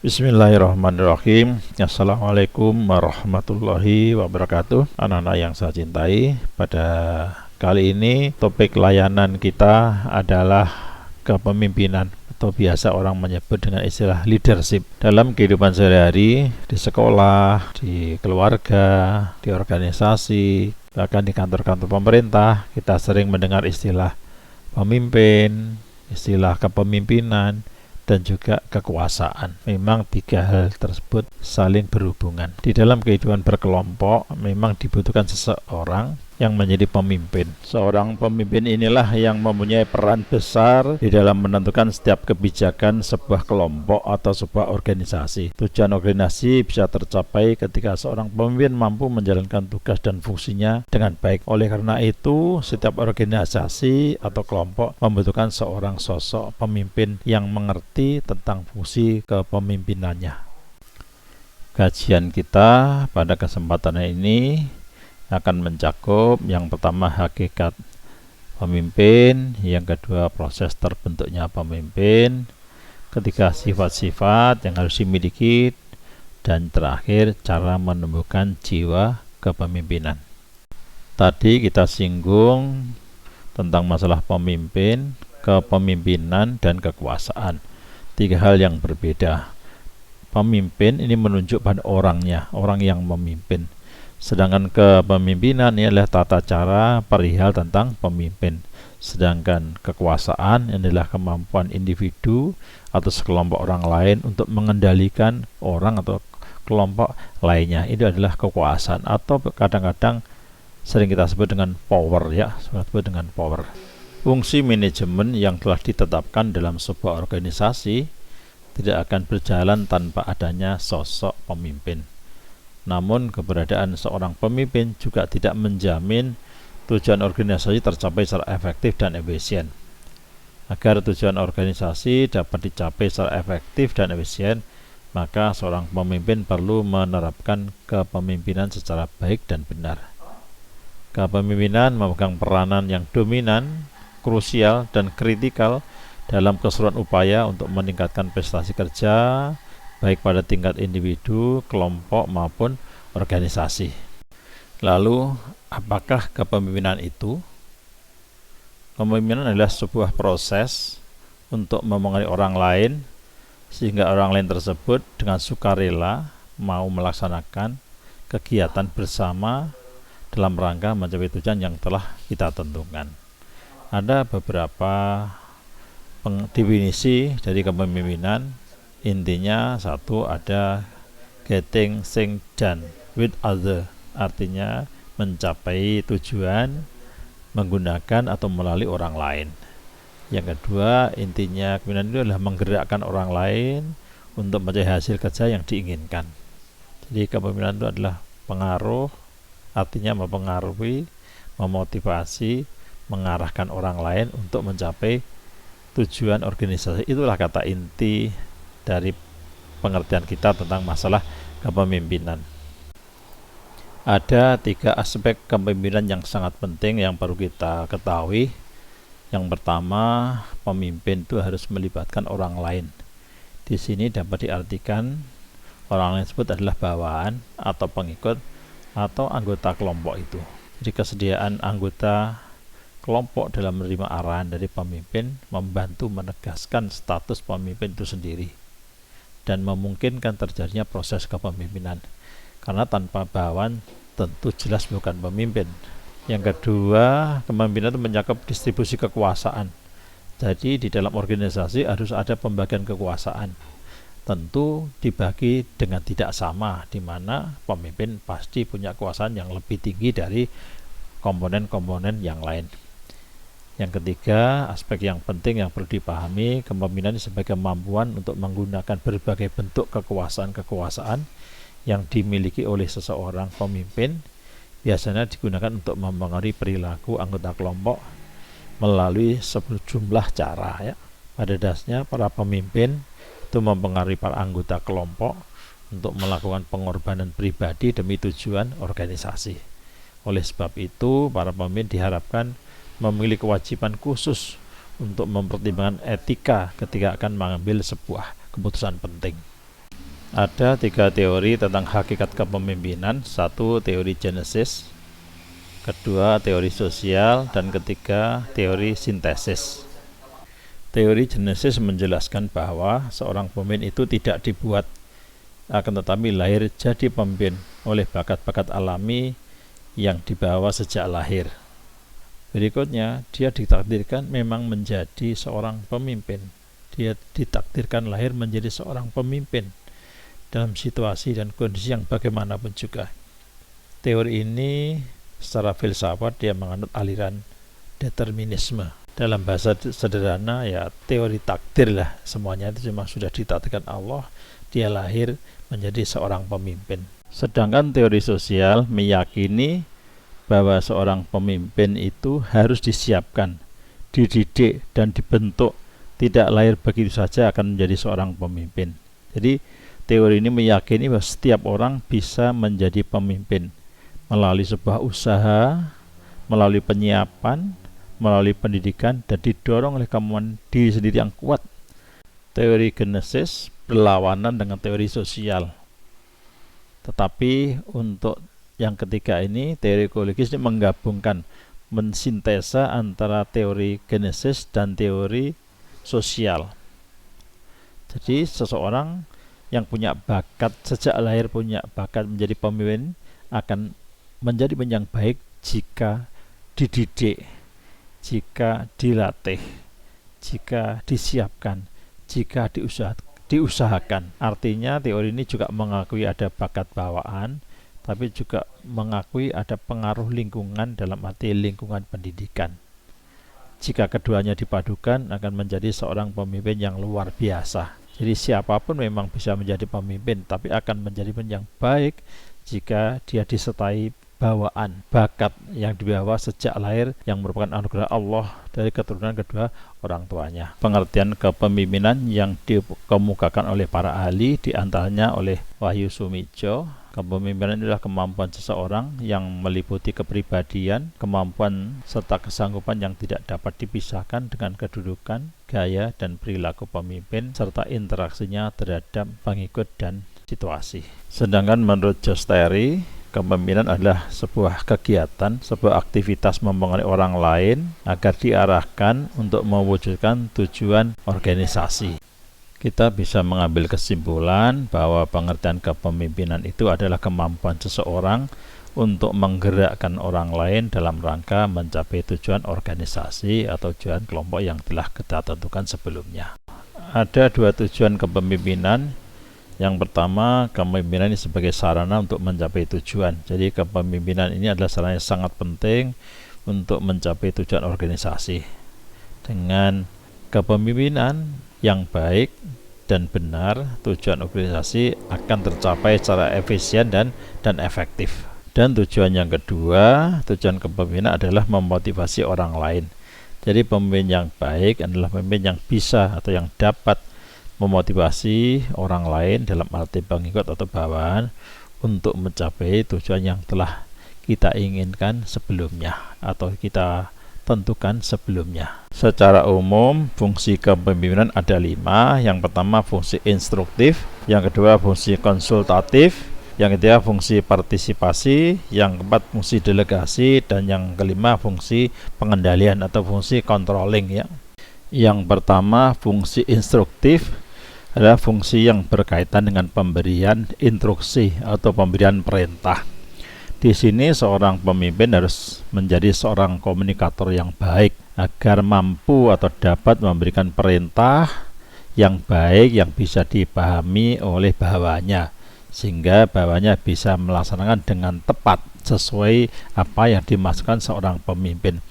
Bismillahirrahmanirrahim. Assalamualaikum warahmatullahi wabarakatuh. Anak-anak yang saya cintai, pada kali ini topik layanan kita adalah kepemimpinan atau biasa orang menyebut dengan istilah leadership. Dalam kehidupan sehari-hari, di sekolah, di keluarga, di organisasi, bahkan di kantor-kantor pemerintah, kita sering mendengar istilah pemimpin, istilah kepemimpinan, dan juga kekuasaan. Memang tiga hal tersebut saling berhubungan. Di dalam kehidupan berkelompok memang dibutuhkan seseorang yang menjadi pemimpin. Seorang pemimpin inilah yang mempunyai peran besar di dalam menentukan setiap kebijakan sebuah kelompok atau sebuah organisasi. Tujuan organisasi bisa tercapai ketika seorang pemimpin mampu menjalankan tugas dan fungsinya dengan baik. Oleh karena itu, setiap organisasi atau kelompok membutuhkan seorang sosok pemimpin yang mengerti tentang fungsi kepemimpinannya. Kajian kita pada kesempatan ini akan mencakup yang pertama hakikat pemimpin, yang kedua proses terbentuknya pemimpin, ketiga sifat-sifat yang harus dimiliki, dan terakhir cara menumbuhkan jiwa kepemimpinan. Tadi kita singgung tentang masalah pemimpin, kepemimpinan, dan kekuasaan. Tiga hal yang berbeda. Pemimpin ini menunjuk pada orangnya, orang yang memimpin. Sedangkan kepemimpinan ini adalah tata cara perihal tentang pemimpin. Sedangkan kekuasaan adalah kemampuan individu atau sekelompok orang lain untuk mengendalikan orang atau kelompok lainnya. Itu adalah kekuasaan atau kadang-kadang sering kita sebut dengan power, ya, sebut dengan power. Fungsi manajemen yang telah ditetapkan dalam sebuah organisasi tidak akan berjalan tanpa adanya sosok pemimpin. Namun keberadaan seorang pemimpin juga tidak menjamin tujuan organisasi tercapai secara efektif dan efisien. Agar tujuan organisasi dapat dicapai secara efektif dan efisien, maka seorang pemimpin perlu menerapkan kepemimpinan secara baik dan benar. Kepemimpinan memegang peranan yang dominan, krusial, dan kritikal dalam keseluruhan upaya untuk meningkatkan prestasi kerja, baik pada tingkat individu, kelompok, maupun organisasi. Lalu, apakah kepemimpinan itu? Kepemimpinan adalah sebuah proses untuk memengaruhi orang lain, sehingga orang lain tersebut dengan sukarela mau melaksanakan kegiatan bersama dalam rangka mencapai tujuan yang telah kita tentukan. Ada beberapa definisi dari kepemimpinan. Intinya satu, ada getting things done with other, artinya mencapai tujuan menggunakan atau melalui orang lain. Yang kedua, intinya kepemimpinan itu adalah menggerakkan orang lain untuk mencapai hasil kerja yang diinginkan. Jadi kepemimpinan itu adalah pengaruh, artinya mempengaruhi, memotivasi, mengarahkan orang lain untuk mencapai tujuan organisasi. Itulah kata inti dari pengertian kita tentang masalah kepemimpinan. Ada tiga aspek kepemimpinan yang sangat penting yang perlu kita ketahui. Yang pertama, pemimpin itu harus melibatkan orang lain. Di sini dapat diartikan orang lain tersebut adalah bawahan atau pengikut atau anggota kelompok itu. Jadi kesediaan anggota kelompok dalam menerima arahan dari pemimpin membantu menegaskan status pemimpin itu sendiri dan memungkinkan terjadinya proses kepemimpinan, karena tanpa bawahan tentu jelas bukan pemimpin. Yang kedua, kepemimpinan itu mencakup distribusi kekuasaan. Jadi di dalam organisasi harus ada pembagian kekuasaan, tentu dibagi dengan tidak sama, di mana pemimpin pasti punya kekuasaan yang lebih tinggi dari komponen-komponen yang lain. Yang ketiga, aspek yang penting yang perlu dipahami, kepemimpinan sebagai kemampuan untuk menggunakan berbagai bentuk kekuasaan-kekuasaan yang dimiliki oleh seseorang pemimpin, biasanya digunakan untuk mempengaruhi perilaku anggota kelompok melalui sejumlah cara, ya. Pada dasarnya para pemimpin itu mempengaruhi para anggota kelompok untuk melakukan pengorbanan pribadi demi tujuan organisasi. Oleh sebab itu, para pemimpin diharapkan memiliki kewajiban khusus untuk mempertimbangkan etika ketika akan mengambil sebuah keputusan penting. Ada 3 teori tentang hakikat kepemimpinan. 1. Teori Genesis, kedua teori sosial, dan ketiga teori sintesis. Teori Genesis menjelaskan bahwa seorang pemimpin itu tidak dibuat, akan tetapi lahir jadi pemimpin oleh bakat-bakat alami yang dibawa sejak lahir. Berikutnya, dia ditakdirkan memang menjadi seorang pemimpin. Dia ditakdirkan lahir menjadi seorang pemimpin dalam situasi dan kondisi yang bagaimanapun juga. Teori ini secara filsafat dia menganut aliran determinisme. Dalam bahasa sederhana ya teori takdir lah, semuanya itu memang sudah ditakdirkan Allah, dia lahir menjadi seorang pemimpin. Sedangkan teori sosial meyakini bahwa seorang pemimpin itu harus disiapkan, dididik, dan dibentuk. Tidak lahir begitu saja akan menjadi seorang pemimpin. Jadi teori ini meyakini bahwa setiap orang bisa menjadi pemimpin melalui sebuah usaha, melalui penyiapan, melalui pendidikan, dan didorong oleh kemampuan diri sendiri yang kuat. Teori Genesis berlawanan dengan teori sosial. Tetapi untuk yang ketiga ini, teori ekologis ini menggabungkan, mensintesa antara teori Genesis dan teori sosial. Jadi seseorang yang punya bakat, sejak lahir punya bakat menjadi pemimpin, akan menjadi pemimpin yang baik jika dididik, jika dilatih, jika disiapkan, jika diusahakan. Artinya teori ini juga mengakui ada bakat bawaan, tapi juga mengakui ada pengaruh lingkungan dalam arti lingkungan pendidikan. Jika keduanya dipadukan akan menjadi seorang pemimpin yang luar biasa. Jadi siapapun memang bisa menjadi pemimpin, tapi akan menjadi pemimpin yang baik jika dia disertai bawaan, bakat yang dibawa sejak lahir yang merupakan anugerah Allah dari keturunan kedua orang tuanya. Pengertian kepemimpinan yang dikemukakan oleh para ahli, diantaranya oleh Wahyu Sumijo. Kepemimpinan adalah kemampuan seseorang yang meliputi kepribadian, kemampuan serta kesanggupan yang tidak dapat dipisahkan dengan kedudukan, gaya, dan perilaku pemimpin, serta interaksinya terhadap pengikut dan situasi. Sedangkan menurut Josh Terry, kepemimpinan adalah sebuah kegiatan, sebuah aktivitas mempengaruhi orang lain agar diarahkan untuk mewujudkan tujuan organisasi. Kita bisa mengambil kesimpulan bahwa pengertian kepemimpinan itu adalah kemampuan seseorang untuk menggerakkan orang lain dalam rangka mencapai tujuan organisasi atau tujuan kelompok yang telah kita tentukan sebelumnya. Ada 2 tujuan kepemimpinan. Yang pertama, kepemimpinan ini sebagai sarana untuk mencapai tujuan. Jadi kepemimpinan ini adalah sarana yang sangat penting untuk mencapai tujuan organisasi. Dengan kepemimpinan yang baik dan benar, tujuan organisasi akan tercapai secara efisien dan efektif. Dan tujuan yang kedua, tujuan kepemimpinan adalah memotivasi orang lain. Jadi pemimpin yang baik adalah pemimpin yang bisa atau yang dapat memotivasi orang lain dalam arti pengikut atau bawahan untuk mencapai tujuan yang telah kita inginkan sebelumnya atau kita tentukan sebelumnya. Secara umum, fungsi kepemimpinan ada 5. Yang pertama fungsi instruktif, yang kedua fungsi konsultatif, yang ketiga fungsi partisipasi, yang keempat fungsi delegasi, dan yang kelima fungsi pengendalian atau fungsi controlling ya. Yang pertama fungsi instruktif adalah fungsi yang berkaitan dengan pemberian instruksi atau pemberian perintah. Di sini seorang pemimpin harus menjadi seorang komunikator yang baik agar mampu atau dapat memberikan perintah yang baik yang bisa dipahami oleh bawahannya, sehingga bawahannya bisa melaksanakan dengan tepat sesuai apa yang dimaksudkan seorang pemimpin.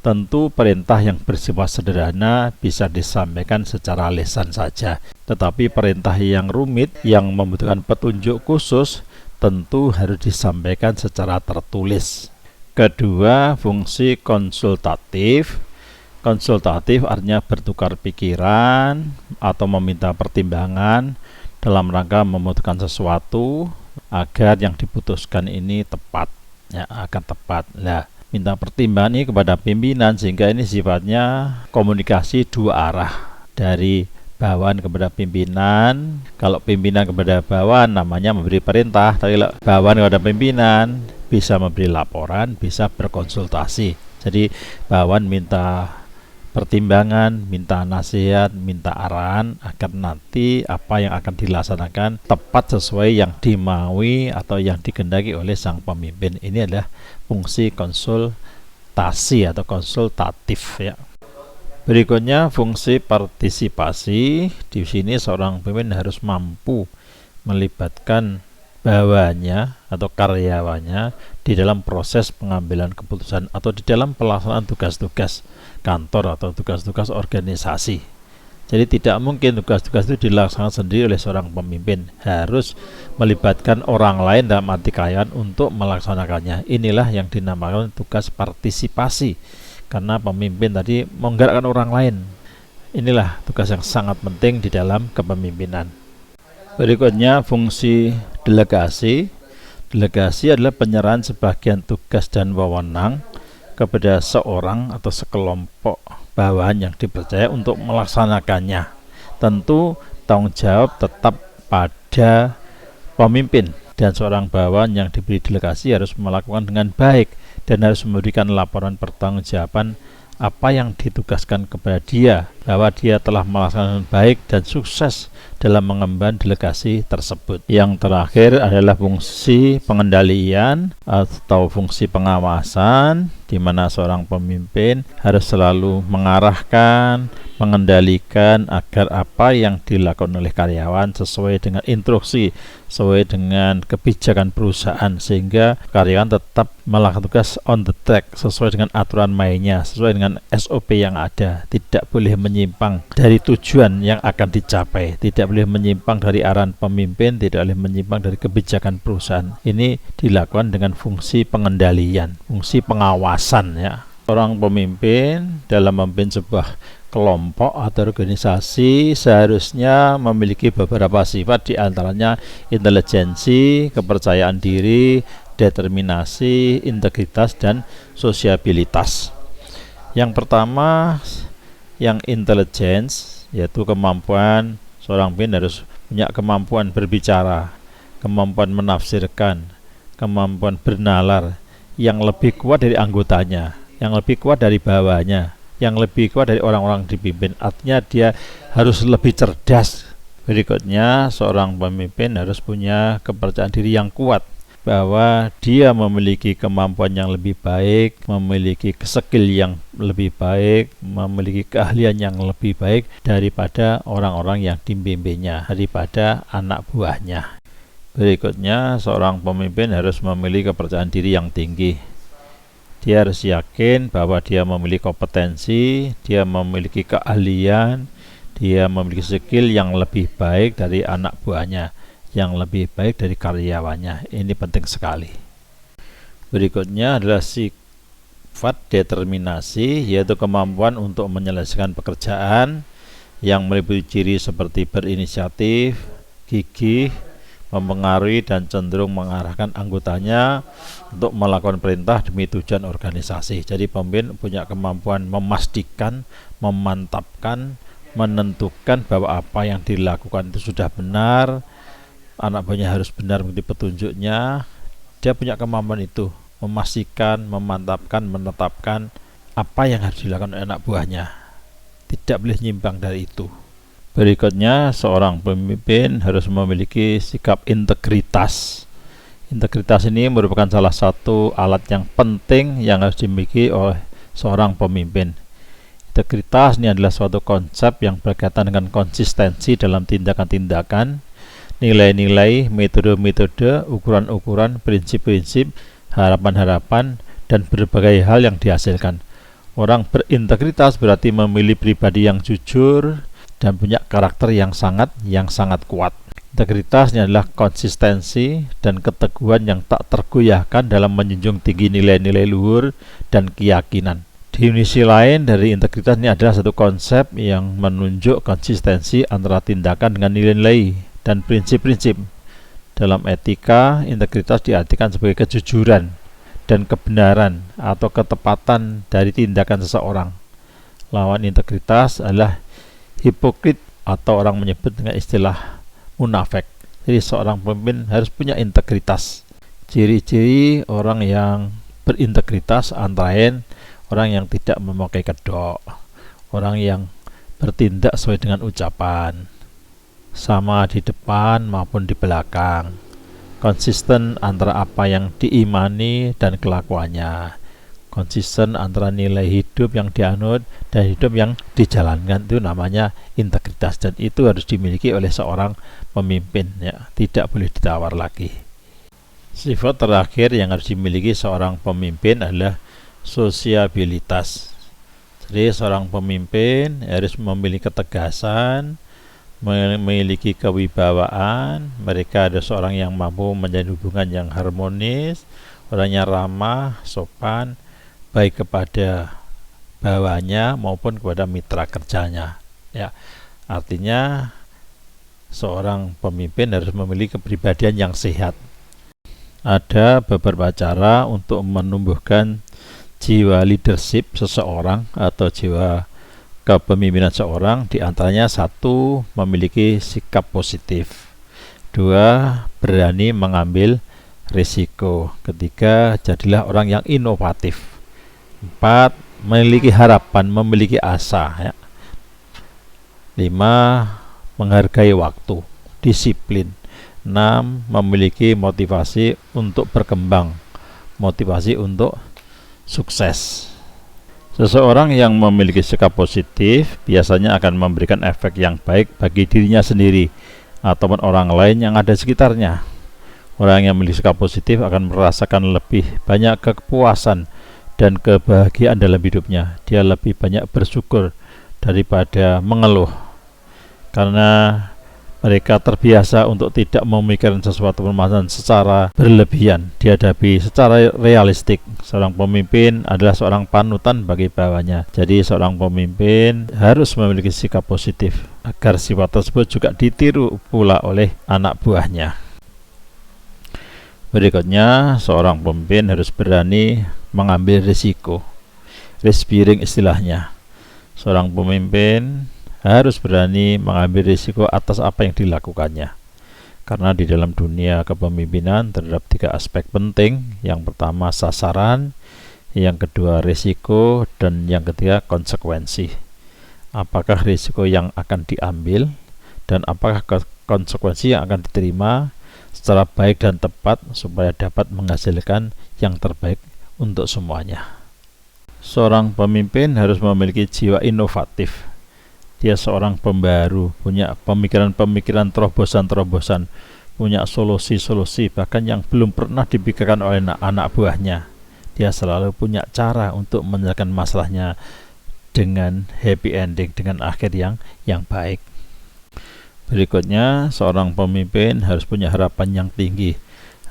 Tentu perintah yang bersifat sederhana bisa disampaikan secara lisan saja, tetapi perintah yang rumit yang membutuhkan petunjuk khusus tentu harus disampaikan secara tertulis. Kedua, fungsi konsultatif. Konsultatif artinya bertukar pikiran atau meminta pertimbangan dalam rangka memutuskan sesuatu agar yang diputuskan ini tepat, ya, akan tepat. Nah, minta pertimbangan ini kepada pimpinan sehingga ini sifatnya komunikasi 2 arah dari bawahan kepada pimpinan. Kalau pimpinan kepada bawahan namanya memberi perintah, tapi kalau bawahan kepada pimpinan bisa memberi laporan, bisa berkonsultasi. Jadi bawahan minta pertimbangan, minta nasihat, minta arahan agar nanti apa yang akan dilaksanakan tepat sesuai yang dimaui atau yang dikehendaki oleh sang pemimpin. Ini adalah fungsi konsultasi atau konsultatif ya. Berikutnya fungsi partisipasi. Di sini seorang pemimpin harus mampu melibatkan bawahannya atau karyawannya di dalam proses pengambilan keputusan atau di dalam pelaksanaan tugas-tugas kantor atau tugas-tugas organisasi. Jadi tidak mungkin tugas-tugas itu dilaksanakan sendiri oleh seorang pemimpin, harus melibatkan orang lain dalam arti karyawan untuk melaksanakannya. Inilah yang dinamakan tugas partisipasi, karena pemimpin tadi menggerakkan orang lain. Inilah tugas yang sangat penting di dalam kepemimpinan. Berikutnya fungsi delegasi. Delegasi adalah penyerahan sebagian tugas dan wewenang kepada seorang atau sekelompok bawahan yang dipercaya untuk melaksanakannya. Tentu tanggung jawab tetap pada pemimpin, dan seorang bawahan yang diberi delegasi harus melakukan dengan baik dan harus memberikan laporan pertanggungjawaban apa yang ditugaskan kepada dia, bahwa dia telah melaksanakan baik dan sukses dalam mengemban delegasi tersebut. Yang terakhir adalah fungsi pengendalian atau fungsi pengawasan, di mana seorang pemimpin harus selalu mengarahkan, mengendalikan agar apa yang dilakukan oleh karyawan sesuai dengan instruksi, sesuai dengan kebijakan perusahaan, sehingga karyawan tetap melakukan tugas on the track sesuai dengan aturan mainnya, sesuai dengan SOP yang ada, tidak boleh menyimpang dari tujuan yang akan dicapai, tidak boleh menyimpang dari arahan pemimpin, tidak boleh menyimpang dari kebijakan perusahaan. Ini dilakukan dengan fungsi pengendalian, fungsi pengawasan ya. Seorang pemimpin dalam memimpin sebuah kelompok atau organisasi seharusnya memiliki beberapa sifat, diantaranya intelijensi, kepercayaan diri, determinasi, integritas, dan sosiabilitas. Yang pertama, yang intelligence, yaitu kemampuan seorang pemimpin harus punya kemampuan berbicara, kemampuan menafsirkan, kemampuan bernalar yang lebih kuat dari anggotanya, yang lebih kuat dari bawahnya, yang lebih kuat dari orang-orang dipimpin. Artinya dia harus lebih cerdas. Berikutnya, seorang pemimpin harus punya kepercayaan diri yang kuat, bahwa dia memiliki kemampuan yang lebih baik, memiliki skill yang lebih baik, memiliki keahlian yang lebih baik daripada orang-orang yang dipimpinnya, daripada anak buahnya. Berikutnya, seorang pemimpin harus memiliki kepercayaan diri yang tinggi. Dia harus yakin bahwa dia memiliki kompetensi, dia memiliki keahlian, dia memiliki skill yang lebih baik dari anak buahnya, yang lebih baik dari karyawannya. Ini penting sekali. Berikutnya adalah sifat determinasi, yaitu kemampuan untuk menyelesaikan pekerjaan yang meliputi ciri seperti berinisiatif, gigih, mempengaruhi dan cenderung mengarahkan anggotanya untuk melakukan perintah demi tujuan organisasi. Jadi pemimpin punya kemampuan memastikan, memantapkan, menentukan bahwa apa yang dilakukan itu sudah benar, anak buahnya harus benar mengikuti petunjuknya. Dia punya kemampuan itu, memastikan, memantapkan, menetapkan apa yang harus dilakukan oleh anak buahnya, tidak boleh nyimpang dari itu. Berikutnya, seorang pemimpin harus memiliki sikap integritas. Integritas ini merupakan salah satu alat yang penting yang harus dimiliki oleh seorang pemimpin. Integritas ini adalah suatu konsep yang berkaitan dengan konsistensi dalam tindakan-tindakan, nilai-nilai, metode-metode, ukuran-ukuran, prinsip-prinsip, harapan-harapan, dan berbagai hal yang dihasilkan. Orang berintegritas berarti memilih pribadi yang jujur dan punya karakter yang sangat kuat. Integritas ini adalah konsistensi dan keteguhan yang tak tergoyahkan dalam menjunjung tinggi nilai-nilai luhur dan keyakinan. Definisi lain dari integritas ini adalah satu konsep yang menunjuk konsistensi antara tindakan dengan nilai-nilai dan prinsip-prinsip. Dalam etika, integritas diartikan sebagai kejujuran dan kebenaran atau ketepatan dari tindakan seseorang. Lawan integritas adalah hipokrit atau orang menyebut dengan istilah munafik. Jadi seorang pemimpin harus punya integritas. Ciri-ciri orang yang berintegritas antara lain orang yang tidak memakai kedok, orang yang bertindak sesuai dengan ucapan, sama di depan maupun di belakang, konsisten antara apa yang diimani dan kelakuannya, konsisten antara nilai hidup yang dianut dan hidup yang dijalankan. Itu namanya integritas, dan itu harus dimiliki oleh seorang pemimpin, ya, tidak boleh ditawar lagi. Sifat terakhir yang harus dimiliki seorang pemimpin adalah sosiabilitas. Jadi seorang pemimpin harus memiliki ketegasan, memiliki kewibawaan. Mereka ada seorang yang mampu menjalin hubungan yang harmonis, orangnya ramah, sopan, baik kepada bawahannya maupun kepada mitra kerjanya, ya. Artinya seorang pemimpin harus memiliki kepribadian yang sehat. Ada beberapa cara untuk menumbuhkan jiwa leadership seseorang atau jiwa kepemimpinan seorang. Di antaranya, 1, memiliki sikap positif. 2, berani mengambil risiko. 3, jadilah orang yang inovatif. 4, memiliki harapan, memiliki asa, ya. 5, menghargai waktu, disiplin. 6, memiliki motivasi untuk berkembang, motivasi untuk sukses. Seseorang yang memiliki sikap positif biasanya akan memberikan efek yang baik bagi dirinya sendiri ataupun orang lain yang ada di sekitarnya. Orang yang memiliki sikap positif akan merasakan lebih banyak kepuasan dan kebahagiaan dalam hidupnya. Dia lebih banyak bersyukur daripada mengeluh, karena mereka terbiasa untuk tidak memikirkan sesuatu permasalahan secara berlebihan, dihadapi secara realistik. Seorang pemimpin adalah seorang panutan bagi bawahannya. Jadi seorang pemimpin harus memiliki sikap positif agar sifat tersebut juga ditiru pula oleh anak buahnya. Berikutnya, seorang pemimpin harus berani mengambil risiko, risk bearing istilahnya. Seorang pemimpin harus berani mengambil risiko atas apa yang dilakukannya, karena di dalam dunia kepemimpinan terdapat 3 aspek penting. Yang pertama sasaran, yang kedua risiko, dan yang ketiga konsekuensi. Apakah risiko yang akan diambil dan apakah konsekuensi yang akan diterima secara baik dan tepat supaya dapat menghasilkan yang terbaik untuk semuanya. Seorang pemimpin harus memiliki jiwa inovatif. Dia seorang pembaru, punya pemikiran-pemikiran terobosan-terobosan, punya solusi-solusi bahkan yang belum pernah dipikirkan oleh anak buahnya. Dia selalu punya cara untuk menyelesaikan masalahnya dengan happy ending, dengan akhir yang baik. Berikutnya, seorang pemimpin harus punya harapan yang tinggi,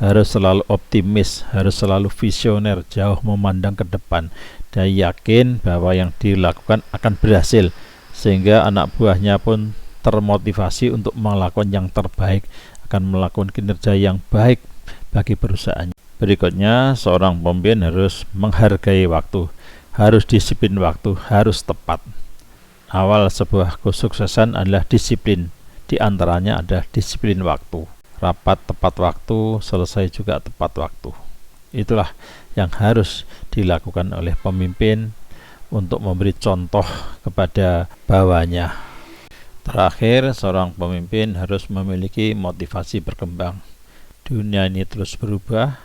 harus selalu optimis, harus selalu visioner, jauh memandang ke depan, dan yakin bahwa yang dilakukan akan berhasil, sehingga anak buahnya pun termotivasi untuk melakukan yang terbaik, akan melakukan kinerja yang baik bagi perusahaan. Berikutnya, seorang pemimpin harus menghargai waktu, harus disiplin waktu, harus tepat. Awal sebuah kesuksesan adalah disiplin, di antaranya ada disiplin waktu. Rapat tepat waktu, selesai juga tepat waktu. Itulah yang harus dilakukan oleh pemimpin untuk memberi contoh kepada bawahannya. Terakhir, seorang pemimpin harus memiliki motivasi berkembang. Dunia ini terus berubah,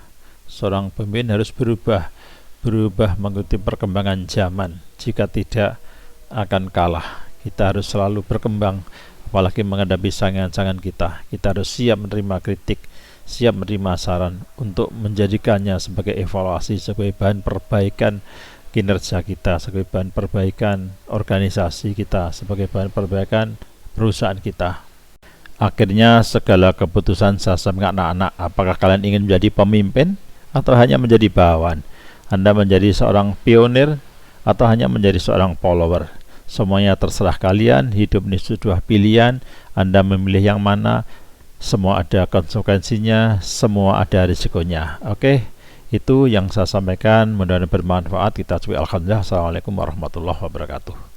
seorang pemimpin harus berubah mengikuti perkembangan zaman. Jika tidak, akan kalah. Kita harus selalu berkembang, apalagi menghadapi saingan-saingan kita. Kita harus siap menerima kritik, siap menerima saran untuk menjadikannya sebagai evaluasi, sebagai bahan perbaikan kinerja kita, sebagai bahan perbaikan organisasi kita, sebagai bahan perbaikan perusahaan kita. Akhirnya segala keputusan saya sampaikan anak-anak, apakah kalian ingin menjadi pemimpin atau hanya menjadi bawahan? Anda menjadi seorang pionir atau hanya menjadi seorang follower? Semuanya terserah kalian. Hidup ini sebuah pilihan. Anda memilih yang mana, semua ada konsekuensinya, semua ada risikonya. Oke, itu yang saya sampaikan, mudah-mudahan bermanfaat. Kita cukup. Alhamdulillah. Assalamualaikum warahmatullahi wabarakatuh.